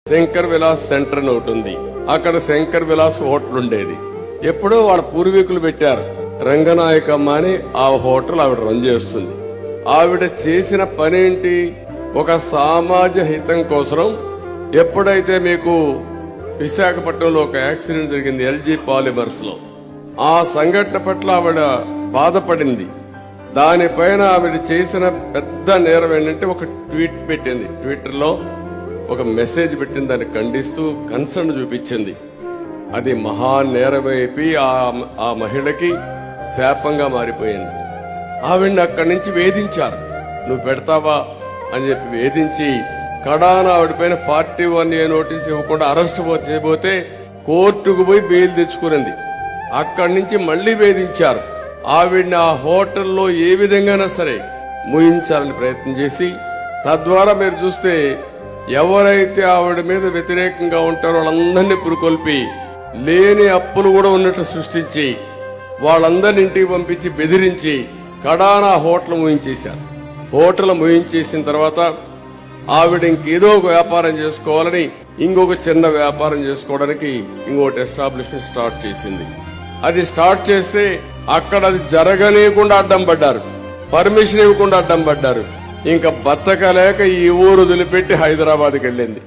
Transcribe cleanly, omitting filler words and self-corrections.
Shankar Vilas centre అని ఒకటి ఉంది. అక్కడ శంకర్ విలాస్ హోటల్ ఉండేది. ఎప్పుడో వాళ్ళ పూర్వీకులు పెట్టారు. రంగనాయకమ్మ అని ఆ హోటల్ ఆవిడ రన్ చేస్తుంది. ఆవిడ చేసిన పనేంటి? ఒక సమాజ హితం కోసం ఎప్పుడైతే మీకు విశాఖపట్నంలో ఒక యాక్సిడెంట్ జరిగింది ఎల్జీ పాలిమర్స్ లో, ఆ సంఘటన పట్ల ఆవిడ బాధపడింది. దానిపైన ఆవిడ చేసిన పెద్ద నేరం ఏంటంటే ఒక ట్వీట్ పెట్టింది. ట్విట్టర్ లో ఒక మెసేజ్ పెట్టింది, దాన్ని ఖండిస్తూ కన్సర్న్ చూపించింది. అది మహా నేరమైపోయి ఆ మహిళకి శాపంగా మారిపోయింది. ఆవిడ్ని అక్కడి నుంచి వేధించారు. నువ్వు పెడతావా అని చెప్పి వేధించి కడాన ఆవిడపైన 41A నోటీస్ ఇవ్వకుండా అరెస్ట్ చేయబోతే కోర్టుకు పోయి బెయిల్ తెచ్చుకునింది. అక్కడి నుంచి మళ్లీ వేధించారు. ఆవిడ్ని ఆ హోటల్లో ఏ విధంగానైనా సరే ముయించాలని ప్రయత్నం చేసి, తద్వారా మీరు చూస్తే ఎవరైతే ఆవిడ మీద వ్యతిరేకంగా ఉంటారో వాళ్ళందరినీ పురుకొల్పి లేని అప్పులు కూడా ఉన్నట్లు సృష్టించి వాళ్ళందరిని ఇంటికి పంపించి బెదిరించి కడానా హోటల్ ముయించేశారు. హోటల్ ముయించేసిన తర్వాత ఆవిడ ఇంకేదో ఒక వ్యాపారం చేసుకోవాలని ఇంకొక చిన్న వ్యాపారం చేసుకోవడానికి ఇంకొకటి ఎస్టాబ్లిష్మెంట్ స్టార్ట్ చేసింది. అది స్టార్ట్ చేస్తే అక్కడ అది జరగలేకుండా అడ్డం పడ్డారు, పర్మిషన్ ఇవ్వకుండా అడ్డం పడ్డారు. ఇంకా బతకలేక ఈ ఊరు వదిలిపెట్టి హైదరాబాద్కి వెళ్ళింది.